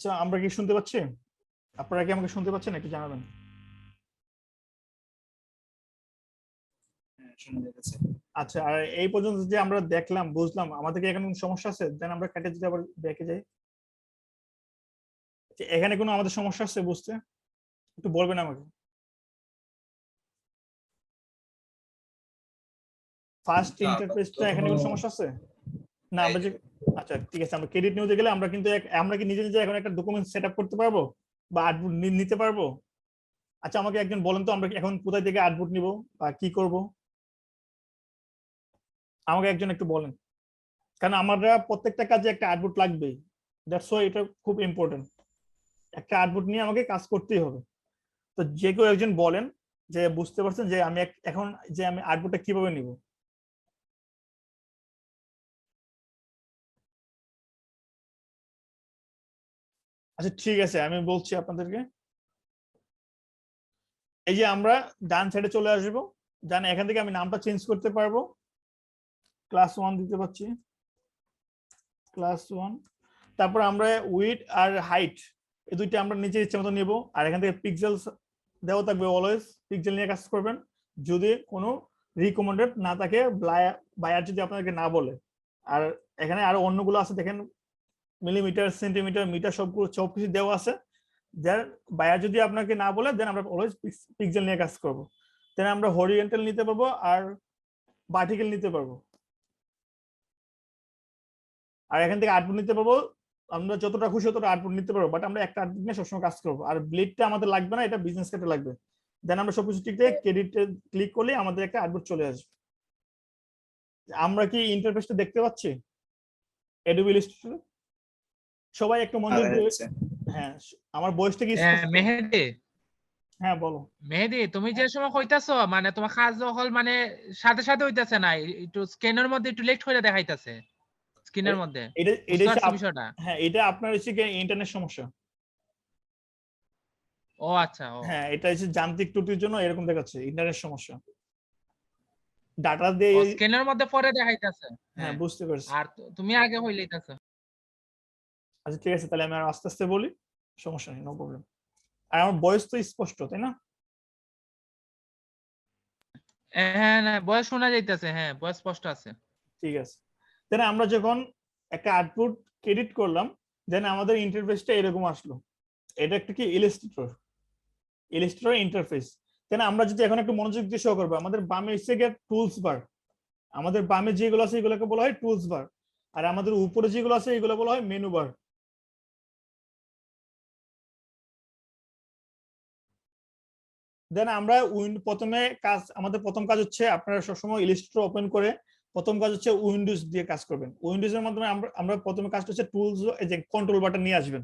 আচ্ছা, আমরা কি শুনতে পাচ্ছি? আপনারা কি আমাকে শুনতে পাচ্ছেন? একটু জানাবেন। আচ্ছা, আর এই পর্যন্ত যে আমরা দেখলাম, বুঝলাম, আমাদের কি এখানে কোনো সমস্যা আছে? দেন আমরা কেটে যদি আবার ব্যাকে যাই, যে এখানে কোনো আমাদের সমস্যা আছে বুঝতে? একটু বলবেন আমাকে। ফার্স্ট ইন্টারফেসটা এখানে কোনো সমস্যা আছে? না, আমরা যে আচ্ছা ঠিক আছে, আমরা ক্রেডিট নিউজে গেলে আমরা কিন্তু আমরা কি নিজে নিজে এখন একটা ডকুমেন্ট সেট আপ করতে পারবো বা আউটপুট নিতে পারবো? আচ্ছা, আমাকে একজন বলেন তো আমরা এখন কোথায় থেকে আউটপুট নিব বা কি করব? আমাকে একজন একটু বলেন, কারণ আমরা প্রত্যেকটা কাজে একটা আউটপুট লাগবেই। দ্যাটস ওয়াই এটা খুব ইম্পর্টেন্ট। একটা আউটপুট নিয়ে আমাকে কাজ করতেই হবে। তো যে কেউ একজন বলেন যে বুঝতে পারছেন যে আমি এখন যে আমি আউটপুটটা কিভাবে নিব। আচ্ছা ঠিক আছে, আমি বলছি আপনাদেরকে। এই যে আমরা ডান সাইডে চলে আসবো, ডান এখান থেকে আমি নামটা চেঞ্জ করতে পারবো, ক্লাস 1 দিতে পারছি, ক্লাস 1। তারপর আমরা উইডথ আর হাইট এই দুইটা আমরা নিজের ইচ্ছে মতো নিব। আর এখান থেকে পিক্সেল দেওয়া থাকবে, অলওয়েজ পিক্সেল নিয়ে কাজ করবেন। যদি কোনো রিকমেন্ডেড না থাকে, বায়ার যদি আপনাদেরকে না বলে। আর এখানে আরো অন্যগুলো আছে দেখেন, মিলিমিটার, সেন্টিমিটার, মিটার, সবকিছু দেওয়া আছে। দেন বায়ার যদি আপনাকে না বলে, দেন আমরা অলওয়েজ পিক্সেল নিয়ে কাজ করব। দেন আমরা হরিজন্টাল নিতে পারবো আর ভার্টিক্যাল নিতে পারবো। আর এখান থেকে আউটপুট নিতে পারবো, আমরা যতটা খুশি ততটা আউটপুট নিতে পারবো, বাট আমরা একটা আউটপুট নিয়ে সবসময় কাজ করবো। আর ব্লেডটা আমাদের লাগবে না, এটা বিজনেস ক্ষেত্রে লাগবে। দেন আমরা সবকিছু ঠিক থেকে ক্রেডিটে ক্লিক করলে আমাদের একটা আউটপুট চলে আসবে। আমরা কি ইন্টারফেসটা দেখতে পাচ্ছি অ্যাডোবি ইলাস্ট্রেটর? সবাই একটু মনোযোগ দিয়ে। হ্যাঁ, আমার ভয়েসটা কি স্পষ্ট? মেহেদি, হ্যাঁ বলো। মেহেদি, তুমি যে সময় কইতাছো মানে তোমার কাজ হল মানে সাথে সাথে হইতাছে না, একটু স্ক্যানের মধ্যে একটু লেট করে দেখাইতাছে স্ক্রিনের মধ্যে। এটা এটা বুঝতে পারছো বিষয়টা? হ্যাঁ, এটা আপনার হচ্ছে কি ইন্টারনেট সমস্যা। ও আচ্ছা, ও হ্যাঁ, এটা হচ্ছে যান্ত্রিক ত্রুটির জন্য এরকম দেখাচ্ছে, ইন্টারনেট সমস্যা। ডাটা দিয়ে। স্ক্যানের মধ্যে পরে দেখাইতাছে। হ্যাঁ, হ্যাঁ, বুঝতে পারছি। আর তুমি আগে হইলেইতাছো। আচ্ছা ঠিক আছে, তাহলে আমি আর আস্তে আস্তে বলি, সমস্যা নেই, নো প্রবলেম। আর আমার ভয়েস তো স্পষ্ট, তাই না? হ্যাঁ, না ভয়েস শোনা যাইতাছে, হ্যাঁ ভয়েস স্পষ্ট আছে। ঠিক আছে। তাহলে আমরা যখন একটা আউটপুট ক্রেডিট করলাম, দেন আমাদের ইন্টারফেসটা এরকম আসলো। এটা একটা কি ইলাস্ট্রেটর, ইলাস্ট্রেটর ইন্টারফেস। দেন আমরা যদি এখন একটু মনোযোগ দিয়ে শো করবো, আমাদের বামে এসে গিয়ে টুলস বার। আমাদের বামে যেগুলো আছে এগুলোকে বলা হয় টুলস বার। আর আমাদের উপরে যেগুলো আছে এগুলো বলা হয় মেনু বার। দেন আমরা প্রথমে কাজ, আমাদের প্রথম কাজ হচ্ছে, আপনারা সবসময় ইলাস্ট্রেটর ওপেন করে প্রথম কাজ হচ্ছে উইন্ডোজ দিয়ে কাজ করবেন। উইন্ডোজ এর মাধ্যমে আমরা প্রথমে কাজটা হচ্ছে টুলস, এই যে কন্ট্রোল বাটন নিয়ে আসবেন।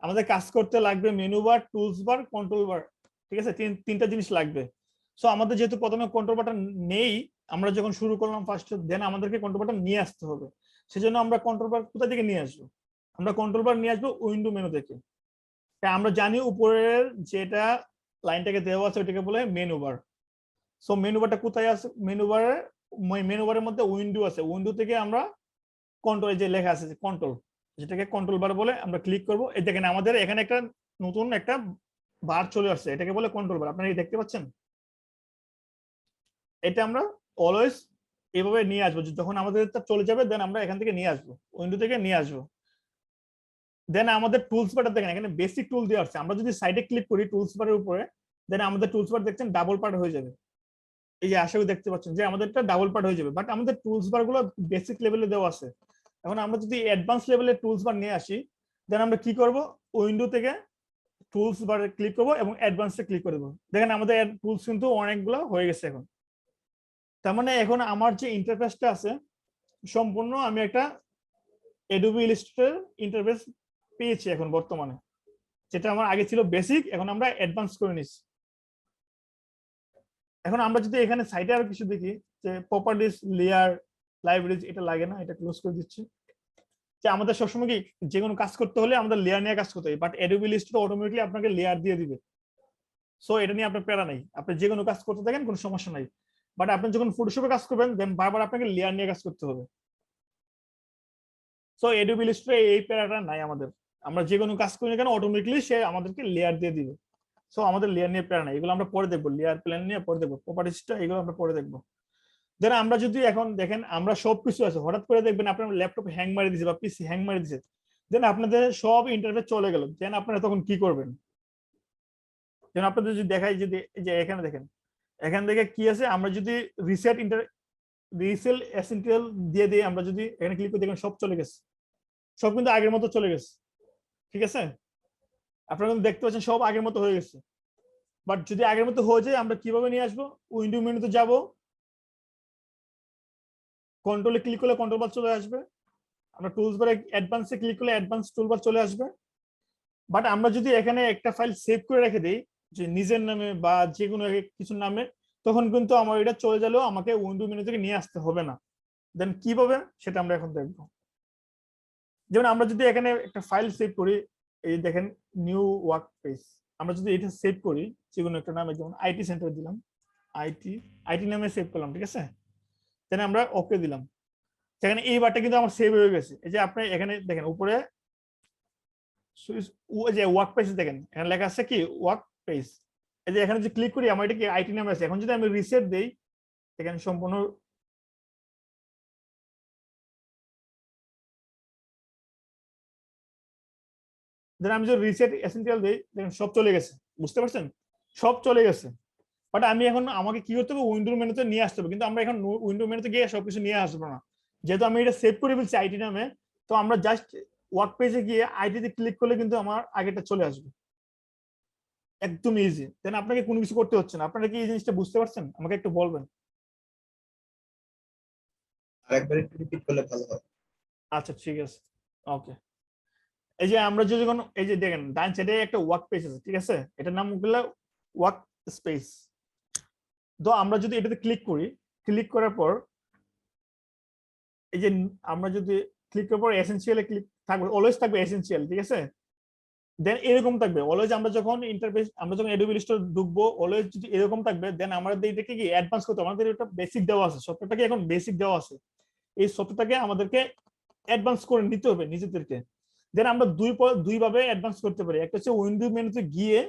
আমাদের কাজ করতে লাগবে menu bar, tools bar, control bar. ঠিক আছে, তিনটা জিনিস লাগবে। সো আমাদের যেহেতু প্রথমে কন্ট্রোল বাটন নেই, আমরা যখন শুরু করলাম ফার্স্ট, দেন আমাদেরকে কন্ট্রোল বাটন নিয়ে আসতে হবে। সেজন্য আমরা কন্ট্রোল বার কোথা থেকে নিয়ে আসবো? আমরা কন্ট্রোল বার নিয়ে আসবো উইন্ডো মেনু থেকে। আমরা জানি উপরের যেটা লাইনটাকে দেওয়া আছে ওইটাকে বলে মেনু বার। সো মেনু বারটা কোথায় আছে? মেনু বারের মধ্যে উইন্ডো আছে, উইন্ডো থেকে আমরা কন্ট্রোল, যে লেখা আছে কন্ট্রোল, যেটাকে কন্ট্রোল বার বলে, আমরা ক্লিক করব। এই দেখেন আমাদের এখানে একটা নতুন একটা বার চলে আসছে, এটাকে বলে কন্ট্রোল বার। আপনারা কি দেখতে পাচ্ছেন? এটা আমরা অলওয়েজ এভাবে নিয়ে আসবো, যখন আমাদের চলে যাবে দেন আমরা এখান থেকে নিয়ে আসবো, উইন্ডো থেকে নিয়ে আসবো। দেন আমাদের টুলস বারটা দেখেন, এখানে বেসিক টুল দেওয়া আছে। আমরা যদি সাইডে ক্লিক করি টুলস বারের উপরে, দেন আমাদের টুলস বার দেখছেন ডাবল পার্ট হয়ে যাবে। এই যে আশা করি দেখতে পাচ্ছেন যে আমাদেরটা ডাবল পার্ট হয়ে যাবে, বাট আমাদের টুলস বার গুলো বেসিক লেভেলে দেওয়া আছে। এখন আমরা যদি অ্যাডভান্স লেভেলের টুলস বার নিয়ে আসি, দেন আমরা কি করব, উইন্ডো থেকে টুলস বারে ক্লিক করব এবং অ্যাডভান্সে ক্লিক করে দেবো। দেখেন আমাদের টুলস কিন্তু অনেকগুলো হয়ে গেছে এখন। তার মানে এখন আমার যে ইন্টারফেসটা আছে, সম্পূর্ণ আমি একটা অ্যাডোবি ইলাস্ট্রেটর ইন্টারফেস পেয়েছি এখন বর্তমানে। যেটা আমার আগে ছিল বেসিক, এখন আমরা অ্যাডভান্স করে নিচ্ছি। এখন আমরা যদি এখানে সাইডে আরো কিছু দেখি, যে প্রপার্টিস, লেয়ার, লাইব্রেরিজ, এটা লাগে না, এটা ক্লোজ করে দিচ্ছি। যে আমাদের সবসময় কি যে কোনো কাজ করতে হলে আমাদের লেয়ার নিয়ে কাজ করতে হয়, বাট অ্যাডোবি ইলাস্ট্রেটর অটোমেটিক্যালি আপনাকে লেয়ার দিয়ে দিবে। সো এটা নিয়ে আপনার প্যারা নাই, আপনি যে কোনো কাজ করতে থাকেন, কোনো সমস্যা নাই। বাট আপনি যখন ফটোশপে কাজ করবেন, দেন বারবার আপনাকে লেয়ার নিয়ে কাজ করতে হবে। সো অ্যাডোবি ইলাস্ট্রেটর এই প্যারাটা নাই আমাদের। আমরা যে কোনো কাজ করি না কেন অটোমেটিক্যালি সে আমাদেরকে লেয়ার দিয়ে দিবে। সো আমাদের লেয়ার নিয়ে প্ল্যান নাই, এগুলো আমরা পরে দেখবো, লেয়ার প্ল্যান নিয়ে পরে দেখবো, প্রপার্টিসটা এগুলো আমরা পরে দেখবো। দেন আমরা যদি এখন দেখেন আমরা সবকিছু আছে, হঠাৎ করে দেখবেন আপনার ল্যাপটপ হ্যাং মারি দিছে বা পিসি হ্যাং মারি দিছে, দেন আপনাদের সব ইন্টারফেস চলে গেল, দেন আপনারা তখন কি করবেন? যেন আপনাদের যদি দেখাই যদি যে এখানে দেখেন, এখান থেকে কি আছে, আমরা যদি রিসেট রিসেল এসেনশিয়াল দিয়ে দিয়ে আমরা যদি এখানে ক্লিক করে দেখেন সব চলে গেছে, সব কিন্তু আগের মতো চলে গেছে, ঠিক আছে? আপনারা কিন্তু দেখতে পাচ্ছেন সব আগের মতো হয়ে গেছে। বাট যদি আগের মতো হয়ে যায় আমরা কিভাবে নিয়ে আসবো? উইন্ডো মেনুতে যাব, কন্ট্রোলে ক্লিক করলে কন্ট্রোল বার চলে আসবে, আমরা টুলস বারে অ্যাডভান্সে ক্লিক করলে অ্যাডভান্স টুলবার চলে আসবে। বাট আমরা যদি এখানে একটা ফাইল সেভ করে রেখে দিই যে নিজের নামে বা যে কোনো কিছুর নামে, তখন কিন্তু আমার এটা চলে গেলেও আমাকে উইন্ডো মেনু থেকে নিয়ে আসতে হবে না। দেন কিভাবে সেটা আমরা এখন দেখবো। যেমন আমরা যদি এখানে একটা ফাইল সেভ করি, এই দেখেন নিউ ওয়ার্ক পেজ, আমরা যদি এটা সেভ করি যে কোনো একটা নামে, যেমন আইটি সেন্টার দিলাম, আইটি নামে সেভ করলাম, ঠিক আছে? দেন আমরা ওকে দিলাম, সেখানে এই বারটা কিন্তু আমার সেভ হয়ে গেছে। এই যে আপনি এখানে দেখেন উপরে যে ওয়ার্ক পেজ দেখেন, এখানে লেখা আছে কি ওয়ার্ক পেজ। এই যে এখানে যদি ক্লিক করি আমার এটা কি আইটি নামে আছে, এখন যদি আমি রিসেট দেই এখানে সম্পূর্ণ, দেন আমি যদি রিসেট এসেনশিয়াল দেই দেখেন সব চলে গেছে, বুঝতে পারছেন? সব চলে গেছে। বাট আমি এখন আমাকে কি করতে হবে? উইন্ডো মেনুতে নিয়ে আসতে হবে, কিন্তু আমরা এখন উইন্ডো মেনুতে গিয়ে সবকিছু নিয়ে আসবো না, যেহেতু আমি এটা সেভ করে ফেলছি আইটি নামে। তো আমরা জাস্ট ওয়ার্ক পেজে গিয়ে আইটিতে ক্লিক করলে কিন্তু আমার আগেটা চলে আসবে, একদম ইজি। দেন আপনাকে কোনো কিছু করতে হচ্ছে না। আপনারা কি এই জিনিসটা বুঝতে পারছেন? আমাকে একটু বলবেন। আরেকবার একটু রিপিট করলে ভালো হয়। আচ্ছা ঠিক আছে, ওকে। এই যে আমরা যদি কোনো এই যে দেখেন ডান সাইডে একটা ওয়ার্ক পেজ আছে, ঠিক আছে? এটার নাম হলো ওয়ার্ক স্পেস। তো আমরা যদি এটাতে ক্লিক করি, ক্লিক করার পর এই যে আমরা যদি ক্লিক করার পর এসেনশিয়ালে ক্লিক থাকবে, অলওয়েজ থাকবে এসেনশিয়াল, ঠিক আছে? দেন এরকম থাকবে অলওয়েজ, আমরা যখন ইন্টারফেস আমরা যখন অ্যাডোবি ইলাস্ট্রেটর ঢুকবো অলওয়েজ যদি এরকম থাকবে, দেন আমাদের এটাকে কি অ্যাডভান্স করতে হবে। আমাদের একটা বেসিক দেওয়া আছে, সফটওয়্যারটাকে এখন বেসিক দেওয়া আছে, এই সফটওয়্যারটাকে আমাদেরকে অ্যাডভান্স করে নিতে হবে নিজেদেরকে। দেন আমরা দুই ভাবে অ্যাডভান্স করতে পারি। একটা হচ্ছে উইন্ডো মেনুতে গিয়ে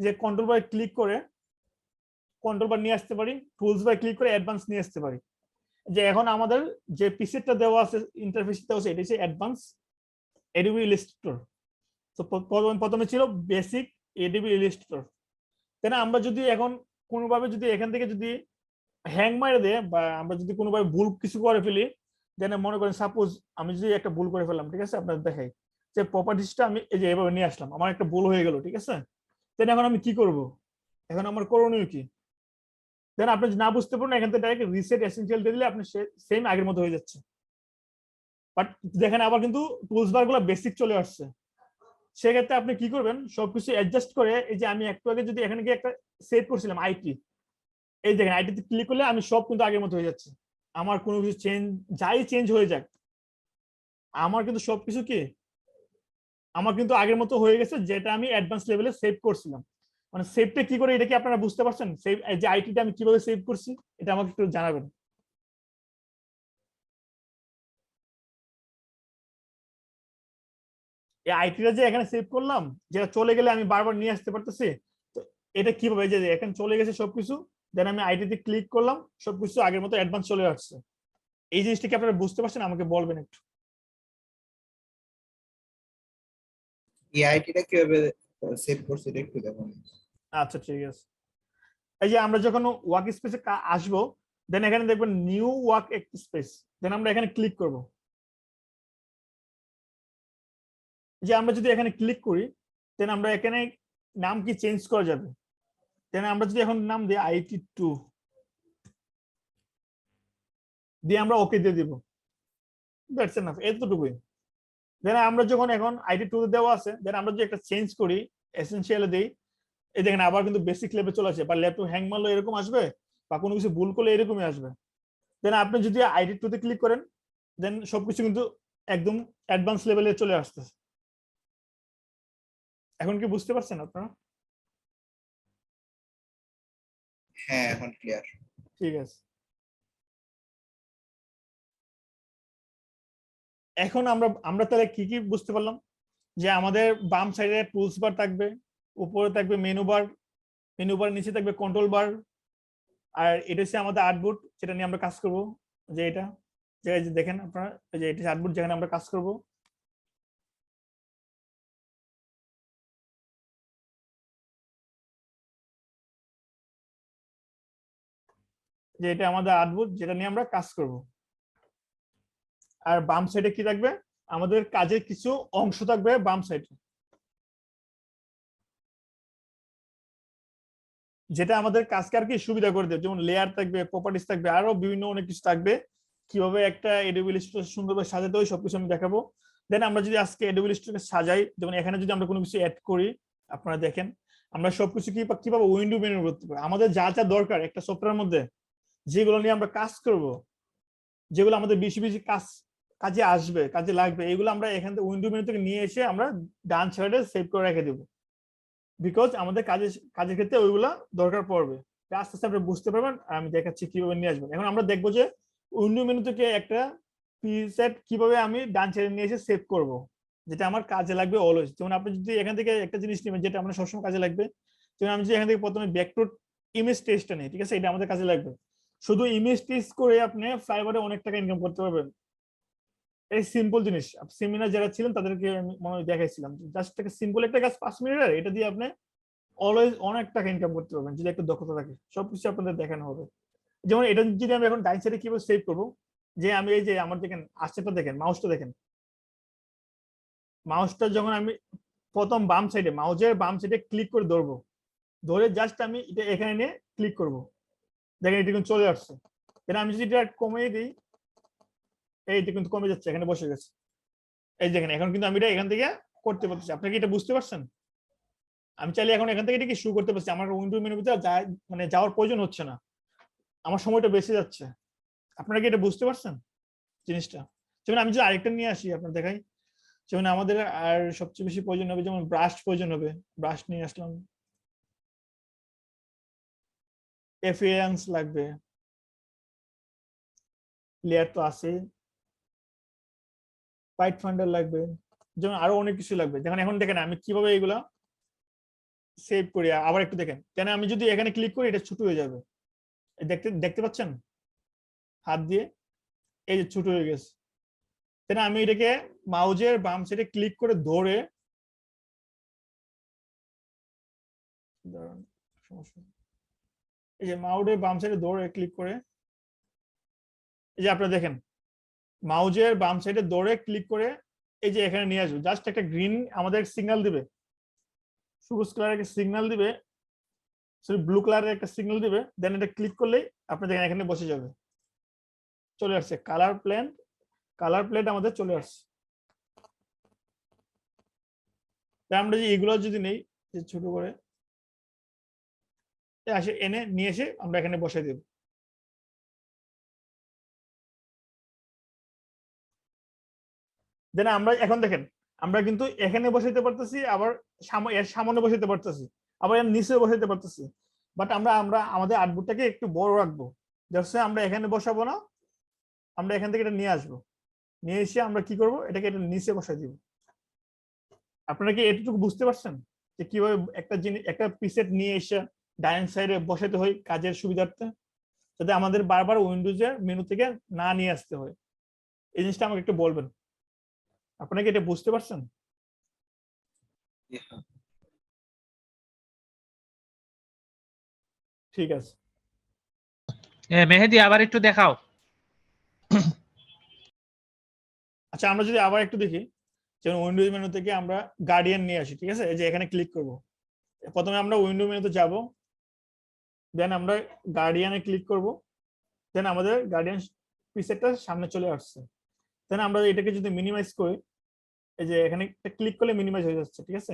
যে কন্ট্রোল বার ক্লিক করে কন্ট্রোল বার নিয়ে আসতে পারি, টুলস বার ক্লিক করে অ্যাডভান্স নিয়ে আসতে পারি। যে এখন আমাদের যে পিসিটা দেওয়া আছে, ইন্টারফেস দেওয়া আছে, এটা হচ্ছে অ্যাডভান্স অ্যাডোবি ইলাস্ট্রেটর। তো প্রথমে ছিল বেসিক অ্যাডোবি ইলাস্ট্রেটর। তাই না? আমরা যদি এখন কোনোভাবে যদি এখান থেকে যদি হ্যাং মারে দেয় বা আমরা যদি কোনোভাবে ভুল কিছু করে ফেলি, যেন মনে করেন সাপোজ আমি যদি একটা ভুল করে ফেললাম, ঠিক আছে? আপনার দেখাই যে প্রপার্টিসটা আমি এই যে এভাবে নিয়ে আসলাম, আমার একটা ভুল হয়ে গেল, ঠিক আছে? তাই এখন আমি কি করব? এখন আমার করণীয় কি? দেন আপনি যদি না বুঝতে পারেন এখান থেকে ডাইরেক্ট রিসেট এসেনশিয়াল দিয়ে দিলে আপনি সেম আগের মতো হয়ে যাচ্ছে। বাট দেখেন আবার কিন্তু টুলস বার গুলো বেসিক চলে আসছে। সেক্ষেত্রে আপনি কি করবেন? সবকিছু অ্যাডজাস্ট করে এই যে আমি একটু আগে যদি এখানে গিয়ে একটা সেভ করছিলাম আইটি, এই দেখেন আইটিতে ক্লিক করলে আমি সব কিন্তু আগের মতো হয়ে যাচ্ছে। আমার কোনো কিছু যাই চেঞ্জ হয়ে যাক, আমার কিন্তু সবকিছু কি আমার কিন্তু আগের মতো হয়ে গেছে, যেটা আমি অ্যাডভান্স লেভেলে সেভ করছিলাম। মানে সেভটা কি করে, এটা কি আপনারা বুঝতে পারছেন? সেভ যে আইটিটা আমি কিভাবে সেভ করছি এটা আমাকে একটু জানাবেন। এই আইটিটা যে এখানে সেভ করলাম, যেটা চলে গেলে আমি বারবার নিয়ে আসতে পারতেছি, তো এটা কিভাবে যে এখানে চলে গেছে সবকিছু, দেন আমি আইটিতে ক্লিক করলাম, সবকিছু আগের মতো অ্যাডভান্স চলে আসছে। এই জিনিসটা কি আপনারা বুঝতে পারছেন? আমাকে বলবেন একটু। এই আইটিটা কিভাবে সেভ করছে এটা একটু দেখুন। আচ্ছা ঠিক আছে। এই যে আমরা যখন ওয়ার্ক স্পেসে আসবো, দেন এখানে দেখবেন নিউ ওয়ার্ক স্পেস, দেন আমরা এখানে ক্লিক করব। যে আমরা যদি এখানে ক্লিক করি, দেন আমরা এখানে নাম কি চেঞ্জ করা যাবে। দেন আমরা যদি এখন নাম দিই IT2 দিয়ে আমরা ওকে দিয়ে দিব, দ্যাটস এনাফ, এতটুকুই। দেন আমরা যখন এখন IT2 দেওয়া আছে, দেন আমরা যদি একটা চেঞ্জ করি এসেনশিয়ালে দিই, এই দেখেন আবার কিন্তু বেসিক লেভেলে চলে আসে, বা ল্যাপটপ হ্যাং মারলো এরকম আসবে, বা কোনো কিছু ভুল করলে এরকমই আসবে। দেন আপনি যদি IT2 তে ক্লিক করেন, দেন সবকিছু কিন্তু একদম অ্যাডভান্স লেভেলে চলে আসতেছে। এখন কি বুঝতে পারছেন আপনারা? হ্যাঁ, এখন ক্লিয়ার। ঠিক আছে। এখন আমরা আমরা তাহলে কি কি বুঝতে পারলাম? যে আমাদের বাম সাইডে টুলস বার থাকবে, উপরে থাকবে মেনু বার নিচে থাকবে কন্ট্রোল বার, আর এটা হচ্ছে আমাদের আর্টবোর্ড যেটা নিয়ে আমরা কাজ করব, যে এটা যে দেখেন আপনারা, এই যে এটা আর্টবোর্ড যেখানে আমরা কাজ করব। যে এটা আমাদের আর্টবোর্ড যেটা নিয়ে আমরা কাজ করব। আর বাম সাইডে কি থাকবে, আমাদের কাজের কিছু অংশ থাকবে বাম সাইডে, যেটা আমাদের কাজকে আর কি সুবিধা করে দেবে। যেমন লেয়ার থাকবে, প্রপার্টিস থাকবে, আরো বিভিন্ন অনেক কিছু থাকবে। কিভাবে একটা Adobe Illustrator সুন্দরভাবে সাজাতে হয় সবকিছু আমি দেখাবো। দেন আমরা যদি আজকে Adobe Illustrator সাজাই, যেমন এখানে যদি আমরা কোনো কিছু অ্যাড করি, আপনারা দেখেন আমরা সবকিছু কিভাবে উইন্ডো মেনু করতে পারি। আমাদের যা যা দরকার একটা সফটওয়্যার মধ্যে, যেগুলো নিয়ে আমরা কাজ করব, যেগুলো আমাদের বেশি বেশি কাজে আসবে, কাজে লাগবে, এগুলো আমরা এখান থেকে উইন্ডো মেনু থেকে নিয়ে এসে আমরা ডান সাইডে সেভ করে রেখে দেবো। বিকজ আমাদের কাজের ক্ষেত্রে ওইগুলা দরকার পড়বে। আস্তে আস্তে আপনি বুঝতে পারবেন, আমি দেখাচ্ছি কিভাবে নিয়ে আসবেন। এখন আমরা দেখবো যে উইন্ডো মেনু থেকে একটা প্রিসেট কিভাবে আমি ডান সাইডে নিয়ে এসে সেভ করব, যেটা আমার কাজে লাগবে অলওয়েজ। যেমন আপনি যদি এখান থেকে একটা জিনিস নেবেন যেটা আমার সবসময় কাজে লাগবে, যেমন আমি যদি এখান থেকে প্রথমে ব্যাকটুট ইমেজ টেস্টটা নিই, ঠিক আছে, এটা আমাদের কাজে লাগবে। শুধু ইমেজ টেস্ট করে আপনি ফাইবারে অনেক টাকা ইনকাম করতে পারবেন। এই সিম্পল জিনিস সেমিনার যারা ছিলেন তাদেরকে আমি মনে হয় দেখাইছিলাম, জাস্ট একটা সিম্পল একটা কাজ 5 মিনিটের, এটা দিয়ে আপনি অলওয়েজ অনেক টাকা ইনকাম করতে পারবেন যদি একটা দক্ষতা থাকে। সবকিছু আপনাদের দেখানো হবে। যেমন এটা যদি আমি এখন ডাইন সাইডে কিভাবে সেভ করবো, যে আমি এই যে আমার দেখেন আশটা দেখেন, মাউসটা দেখেন, মাউসটা যখন আমি প্রথম বাম সাইডে মাউসের বাম সাইডে ক্লিক করে ধরবো, ধরে জাস্ট আমি এটা এখানে নিয়ে ক্লিক করব, দেখেন এটা কিন্তু চলে আসছে। এটা আমি যদি এটা কমিয়ে দিই, এইটা কিন্তু কমে যাচ্ছে, এখানে বসে গেছে। এই দেখেন এখন কিন্তু আমি এটা এখান থেকে করতে পারতেছি। আপনি কি এটা বুঝতে পারছেন? আমি চাইলে এখন এখান থেকে এটা কি শুরু করতে পারছি, আমার উইন্ডো মেনু ভিতরে মানে যাওয়ার প্রয়োজন হচ্ছে না, আমার সময়টা বেঁচে যাচ্ছে। আপনারা কি এটা বুঝতে পারছেন জিনিসটা? যেমন আমি যদি আরেকটা নিয়ে আসি আপনার দেখাই, যেমন আমাদের আর সবচেয়ে বেশি প্রয়োজন হবে যেমন ব্রাশ প্রয়োজন হবে, ব্রাশ নিয়ে আসলাম, এফিয়ান্স লাগবে, লেয়ার তো আছে, পাইট ফান্ডার লাগবে, যেমন আরো অনেক কিছু লাগবে। যেমন এখন দেখেন আমি কিভাবে এগুলা সেভ করি, আবার একটু দেখেন, কেন আমি যদি এখানে ক্লিক করি এটা ছোট হয়ে যাবে, দেখতে দেখতে পাচ্ছেন হাত দিয়ে, এই যে ছোট হয়ে গেছে। তাই আমি এটাকে মাউজের বাম সাইডে ক্লিক করে ধরে, এই যে মাউজের বাম সাইডে ধরে ক্লিক করে, এই যে আপনারা দেখেন মাউজের বাম সাইডে ধরে ক্লিক করে এই যে এখানে নিয়ে আসবে, জাস্ট একটা গ্রিন আমাদের সিগন্যাল দিবে, সবুজ কালারের একটা সিগন্যাল দিবে, সরি ব্লু কালারের একটা সিগন্যাল দিবে, দেন এটা ক্লিক করলেই আপনি দেখেন এখানে বসে যাবে, চলে আসছে কালার প্লেট আমাদের চলে আসছে। তাই আমরা যে এগুলো যদি নেই, যে ছোট করে আসে এনে নিয়ে এসে আমরা এখানে বসে দেব। দেন আমরা এখন দেখেন আমরা কিন্তু এখানে বসাইতে পারতেছি, আবার এর সামনে বসাইতে পারতেছি, আবার এর নিচে বসাইতে পারতেছি। বাট আমরা আমরা আমাদের আর্টবোর্ডটাকে একটু বড় রাখবো, জাস্ট আমরা এখানে বসাবো না, আমরা এখান থেকে এটা নিয়ে আসবো, নিয়ে এসে আমরা কি করব, এটাকে এটা নিচে বসাই দিব। আপনারা কি এতটুকু বুঝতে পারছেন যে কিভাবে একটা জিনিস একটা প্রিসেট নিয়ে এসে ডাইন সাইডে বসাতে হয় কাজের সুবিধার্থে, যাতে আমাদের বারবার উইন্ডোজের মেনু থেকে না নিয়ে আসতে হয়? এই জিনিসটা আমাকে একটু বলবেন, আপনারা কি এটা বুঝতে পারছেন? ঠিক আছে, মেহেদি আবার একটু দেখাও। আচ্ছা আমরা যদি আবার একটু দেখি, যেমন উইন্ডোজ মেনু থেকে আমরা গার্ডিয়ান নিয়ে আসি, ঠিক আছে, এই যে এখানে ক্লিক করব, প্রথমে আমরা উইন্ডো মেনুতে যাব, দেন আমরা গার্ডিয়ানে ক্লিক করব, দেন আমাদের গার্ডিয়ান প্রিসেটটা সামনে চলে আসছে। দেন আমরা এটাকে যদি মিনিমাইজ করি, এই যে এখানে ক্লিক করলে মিনিমাইজ হয়ে যাচ্ছে, ঠিক আছে।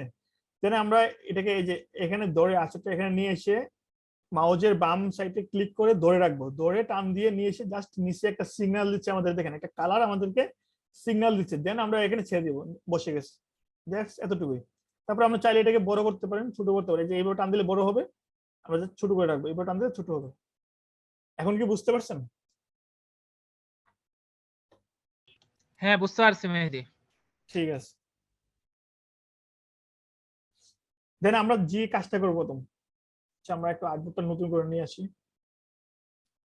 দেন আমরা এটাকে এই যে এখানে ধরে আঁচড়টা এখানে নিয়ে এসে মাউজের বাম সাইডে ক্লিক করে ধরে রাখবো, ধরে টান দিয়ে নিয়ে এসে জাস্ট নিচে একটা সিগন্যাল দিচ্ছে আমাদের, দেখেন একটা কালার আমাদেরকে সিগন্যাল দিচ্ছে, দেন আমরা এখানে ছেড়ে দিব, বসে গেছে, জাস্ট এতটুকুই। তারপর আমরা চাইলে এটাকে বড় করতে পারেন, ছোট করতে পারেন, যে এইভাবে টান দিলে বড় হবে, আমরা ছোট করে রাখবো, এইভাবে টান দিলে ছোট হবে। এখন কি বুঝতে পারছেন? হ্যাঁ বুঝতে পারছি মেহেদি। ঠিক আছে। দেন আমরা যে কাজটা করব প্রথম আমরা একটু আর্টবোর্ডটা নতুন করে নিয়ে আসি